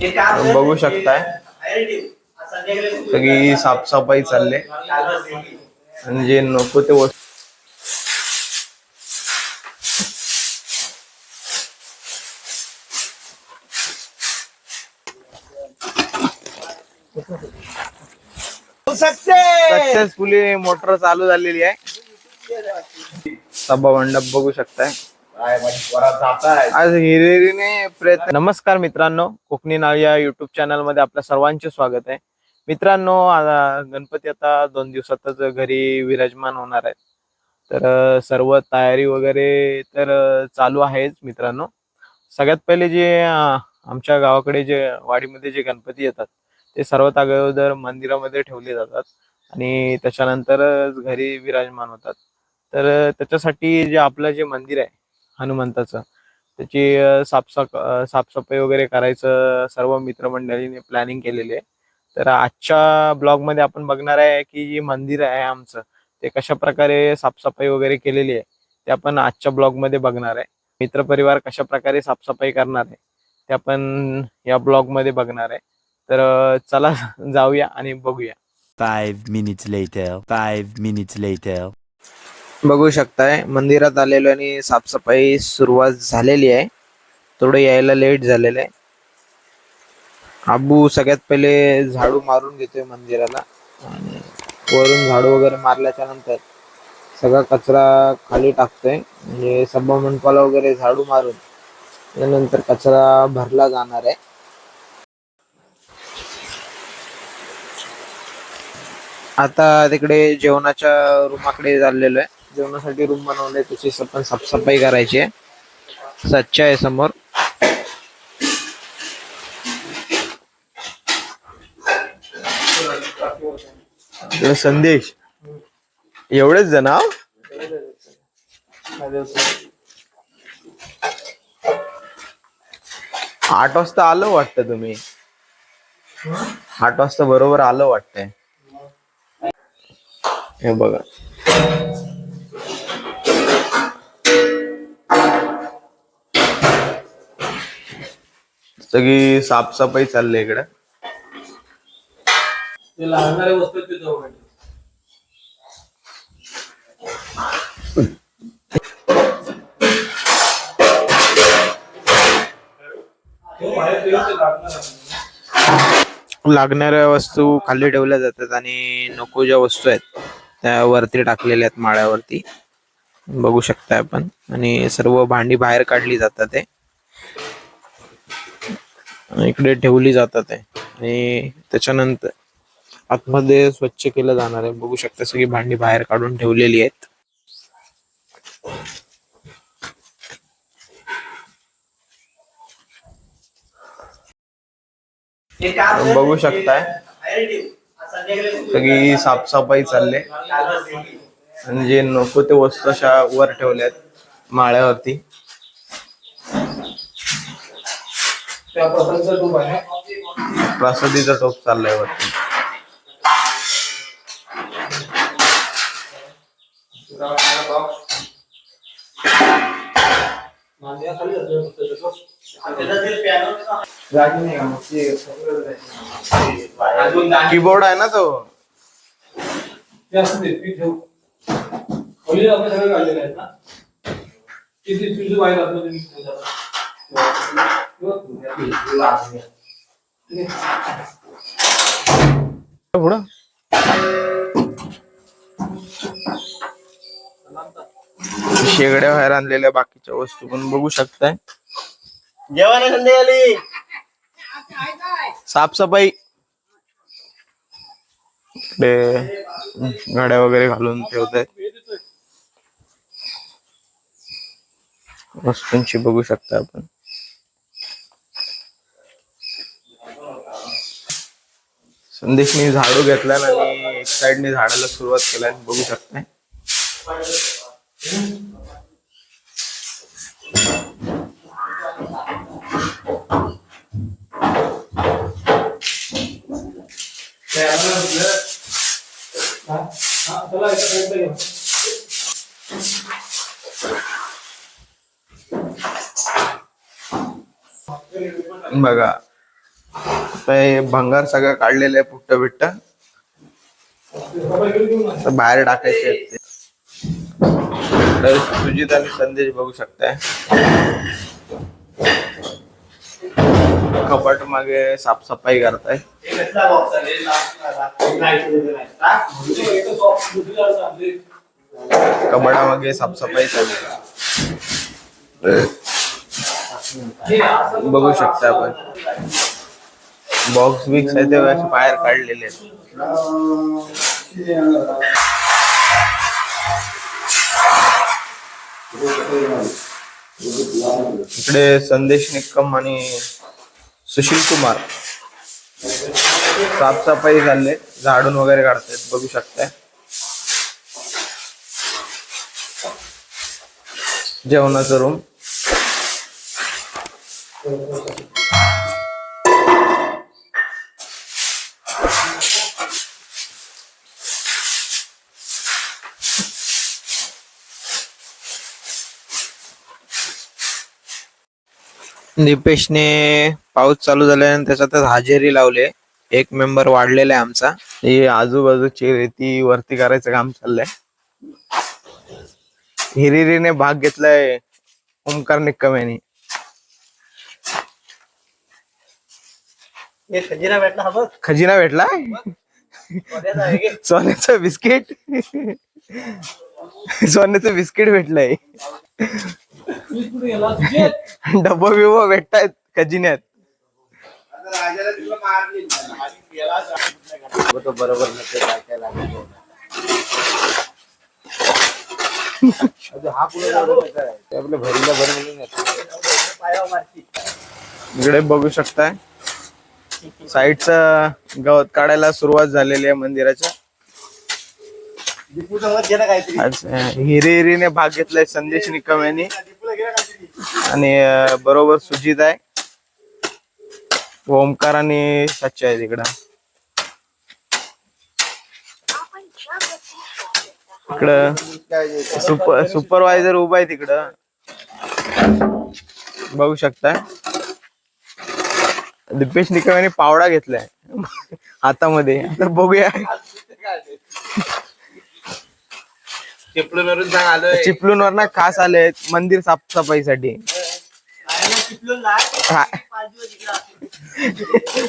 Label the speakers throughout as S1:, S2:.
S1: बघू शकताय सगळी साफसफाई चालले आणि जे नको ते वस्तू सक्सेसफुली मोटर चालू झालेली आहे। सभा मंडप बघू शकताय आज हिरिरीने प्रयत्न। नमस्कार मित्रांनो, कोकणी नाळ या युट्यूब चॅनल मध्ये आपल्या सर्वांचे स्वागत आहे। मित्रांनो, गणपती आता 2 दिवसातच घरी विराजमान होणार आहेत, तर सर्व तयारी वगैरे तर चालू आहेच मित्रांनो। सगळ्यात पहिले जे आमच्या गावाकडे जे वाडीमध्ये जे गणपती येतात ते सर्वात अगोदर मंदिरामध्ये ठेवले जातात आणि त्याच्यानंतरच घरी विराजमान होतात। तर त्याच्यासाठी जे आपलं जे मंदिर आहे हनुमंताचं, त्याची साफसफाई वगैरे करायचं सर्व मित्रमंडळीने प्लॅनिंग केलेली आहे। तर आजच्या ब्लॉग मध्ये आपण बघणार आहे की जे मंदिर आहे आमचं ते कशा प्रकारे साफसफाई वगैरे केलेली आहे ते आपण आजच्या ब्लॉग मध्ये बघणार आहे। मित्रपरिवार कशा प्रकारे साफसफाई करणार आहे ते आपण या ब्लॉग मध्ये बघणार आहे। तर चला जाऊया आणि बघूया।
S2: 5 minutes later.
S1: बघू शकताय मंदिरात आलेलो आणि साफसफाई सुरुवात झालेली आहे। थोडं यायला लेट झालेलं आहे। आबू सगळ्यात पहिले झाडू मारून घेतोय मंदिराला आणि वरून झाडू वगैरे मारल्याच्या नंतर सगळा कचरा खाली टाकतोय, म्हणजे सभा मंडपाला वगैरे झाडू मारून त्यानंतर कचरा भरला जाणार आहे। आता तिकडे जेवणाच्या रूमाकडे चाललेलो आहे। जेवणासाठी रूम बनवले, त्याची पण साफसफाई करायची आहे। स्वच्छ आहे समोर। संदेश एवढेच जण 8 वाजता आलो वाटतं तुम्ही। 8 वाजता बरोबर आलो वाटतंय। हे बघा सगळी साफसफाई चालली इकडे। लागणाऱ्या वस्तू लागणाऱ्या वस्तू खाली ठेवल्या जातात आणि नको ज्या वस्तू आहेत त्या वरती टाकलेल्या आहेत माळ्यावरती, बघू शकता आपण। आणि सर्व भांडी बाहेर काढली जातात आहे, इकडे ठेवली जातात आहे आणि त्याच्यानंतर आतमध्ये स्वच्छ केलं जाणार आहे। बघू शकता सगळी भांडी बाहेर काढून ठेवलेली आहेत। बघू शकताय सगळी साफसफाई चालले आणि जे नको ते वस्तू अशा वर ठेवल्यात माळ्यावरती। प्रसादीचा टोप चाललाय वरती। कीबोर्ड आहे ना तो। पुढं शेगड्या बाहेर आणलेल्या बाकीच्या वस्तू पण बघू शकताय। जेवण संध्याकाळी साफसफाई गाड्या वगैरे घालून ठेवतायत वस्तूंची, बघू शकता आपण। संदेशने झाडू घेतला आणि एक साइडने झाडाला सुरुवात केली, बघू शकताय। बघा आता हे भंगार सगळं काढलेलं आहे, पुट्ट बिट्ट बाहेर टाकायचे आहेत ते. तर सुजित आणि संदेश बघू शकताय, कपाट मागे साफसफाई करताय. कपाटामागे साफसफाई चालू बघू शकता आपण. बॉक्स बिक्स आहे ते बाहेर काढलेले आहेत. इकडे संदेश निक्कम आणि सुशील कुमार साफसफाई चालले, झाडून वगैरे काढतायत बघू शकताय. जेवणाचं रूम. दीपेशने पाऊस चालू झाल्यानंतर त्याच्यातच हजेरी लावले. एक मेंबर वाढलेला आहे आमचा. ही आजूबाजूची रेती वरती करायचं काम चाललंय. हिरिरीने भाग घेतलाय ओमकार निक्कम यांनी. खजिना भेटला. खजिना भेटला, सोन्याचं बिस्किट. सोन्याचं बिस्किट भेटलंय. डब्बा बिब्बा भेटतायत खजिन्यात. बरोबर इकडे बघू शकताय, साईडचा गवत काढायला सुरुवात झालेली आहे मंदिराच्या. हिरीने भाग घेतलाय संदेश निकम यांनी आणि बरोबर सुजित आहे, ओमकार आणि सच्चा आहे तिकडं. इकडं सुपरवायझर उभा आहे तिकडं बघू शकता. दीपेश निकम यांनी पावडा घेतलाय हातामध्ये. आता बघूया, चिपळूण वरनं खास आले मंदिर साफसफाईसाठी.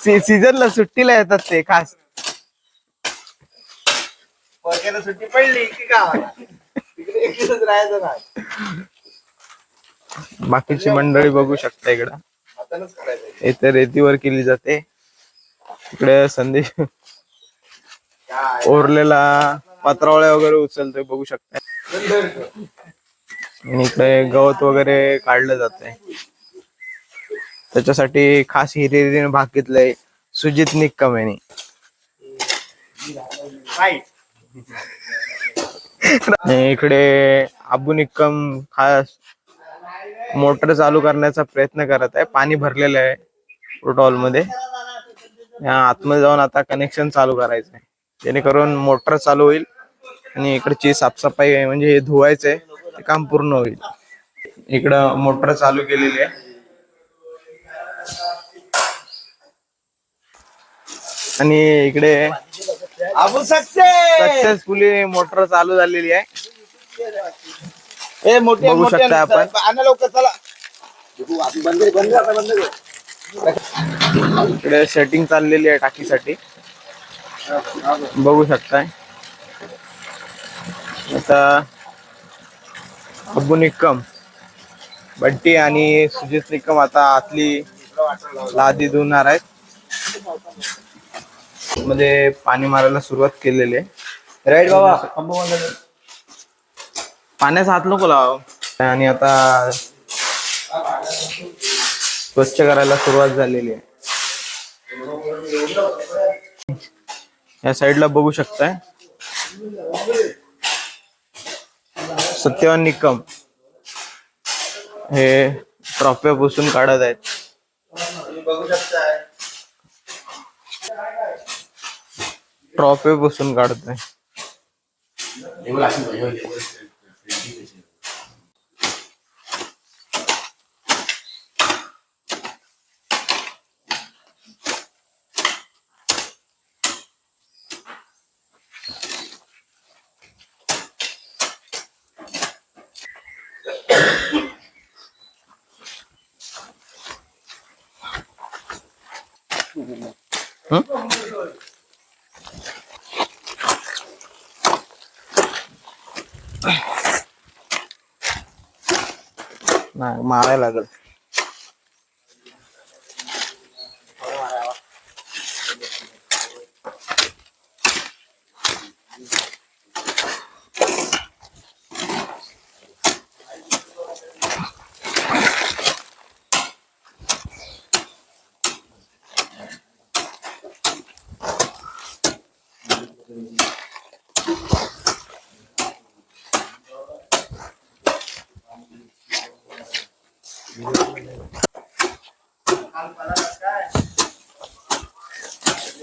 S1: सीझनला सुट्टीला येतात ते खास. सुट्टी पडली की राहायचं ना. बाकीची मंडळी बघू शकता इकडं. इथे रेतीवर केली जाते. इकडे संदेश ओरलेला पत्रावळ्या वगैरे उचलतोय बघू शकता. इकडे गवत वगैरे काढलं जातंय, त्याच्यासाठी खास हिरिरीने भाग घेतलाय सुजित निक्कम यांनी. इकडे अबू निक्कम खास मोटर चालू करण्याचा प्रयत्न करत आहे. पाणी भरलेलं आहे प्रोटॉल मध्ये. आतमध्ये जाऊन आता कनेक्शन चालू करायचं आहे, जेणेकरून मोटर चालू होईल आणि इकडची साफसफाई म्हणजे हे धुवायचंय ते काम पूर्ण होईल. इकडं मोटर चालू केलेली आहे आणि इकडे सक्सेसफुली मोटर चालू झालेली आहे बघू शकता आपण. इकडे सेटिंग चाललेली आहे टाकीसाठी बघू शकताय. आता अबू निक्कम, बंटी आणि सुजित निक्कम आता आतली लादी धुणार आहेत. मध्ये पाणी मारायला सुरुवात केलेली आहे. राईट बाबा, पाण्याचा हात नको लाव. आणि आता स्वच्छ करायला सुरुवात झालेली आहे. या साईडला बघू शकताय सत्यवान निक्कम हे ट्रॉफ्या पुसून काढत आहेत. बघू शकताय ट्रॉफी पुसून काढत आहे. हं? नाही मारायला लागल.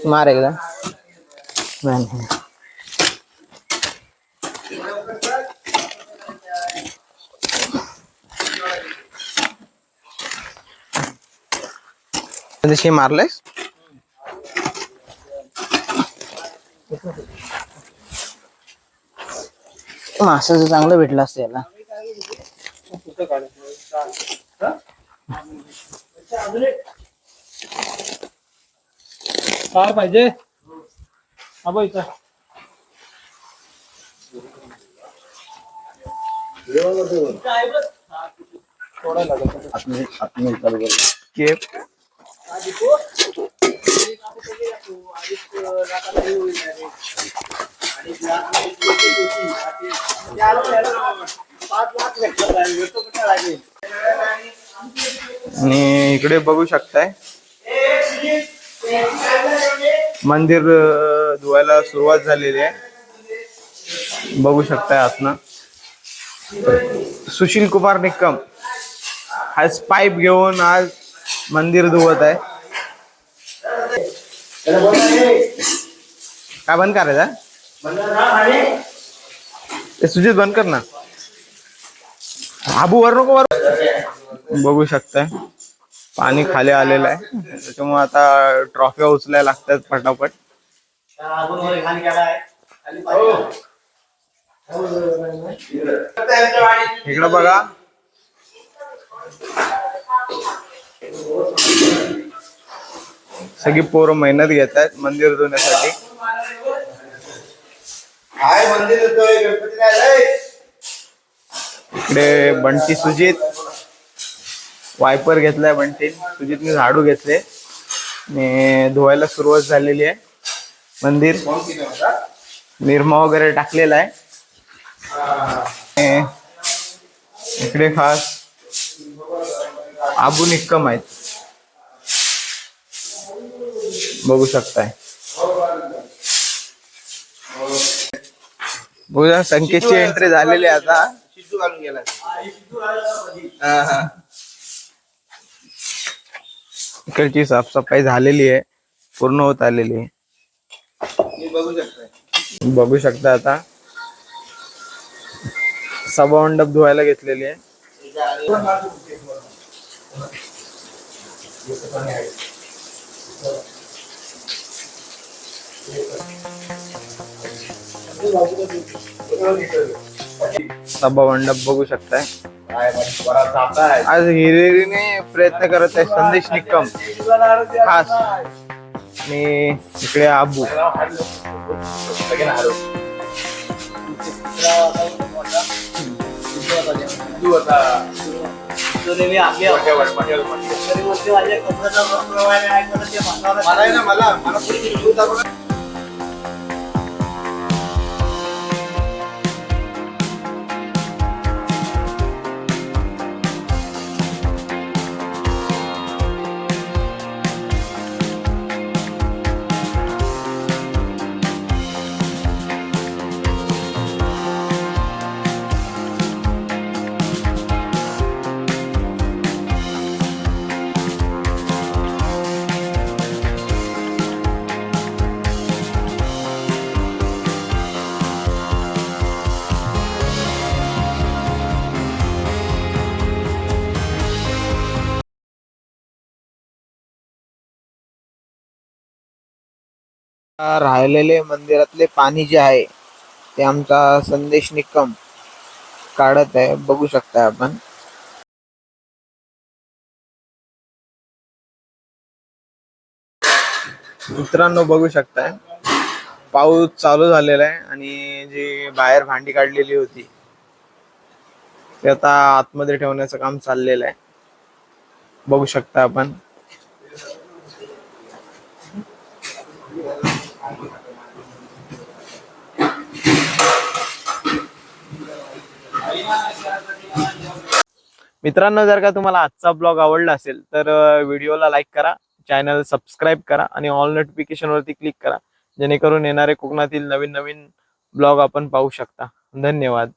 S1: मार एकदा. नाही. जशी मारलेस मासाचं चांगलं भेटलं असतं याला.
S2: काय पाहिजे
S1: केप आणि इकडे बघू शकताय मंदिर धुवायला सुरुवात झालेली आहे. बघू शकताय आतनं सुशील कुमार निकम आज पाईप घेऊन आज मंदिर धुवत आहे. काय बंद करायचा ते सुजित बंद कर ना. आबू वर नको वर. बघू शकताय पाणी खाली आलेलं आहे त्याच्यामुळे आता ट्रॉफी उचलायला लागतात फटाफट. इकडं बघा सगळी पोरं मेहनत घेत आहेत मंदिर धुण्यासाठी. इकडे बंटी सुजित वायपर घेतलाय. बंटी सुजितने झाडू घेतले आणि धुवायला सुरुवात झालेली आहे. मंदिर निरमा वगैरे टाकलेला आहे. इकडे खास आबू निक्कम आहेत बघू शकताय. बघा संकेतची एंट्री झालेली आहे आता. शिजू घालून गेला. इकडची साफसफाई झालेली आहे पूर्ण होत आलेली आहे. बघू शकता आता सभामंडप धुवायला घेतलेली आहे. सभामंडप बघू शकताय. आज हिरिरीने प्रयत्न करत आहे संदेश निकम खास आणि इकडे आबू. राहिलेले मंदिरातले पाणी जे आहे ते आमचा संदेश निकम काढत आहे बघू शकता आपण. मित्रांनो बघू शकताय पाऊस चालू झालेला आहे आणि जी बाहेर भांडी काढलेली होती ते आता आतमध्ये ठेवण्याचं काम चाललेलं आहे. बघू शकता आपण. मित्रांनो जर का तुम्हाला आजचा ब्लॉग आवडला असेल तर व्हिडिओला लाईक करा, चॅनल सबस्क्राईब करा आणि ऑल नोटिफिकेशन वरती क्लिक करा जेणेकरून येणारे कोकणातील नवीन नवीन ब्लॉग आपण पाहू शकता. धन्यवाद.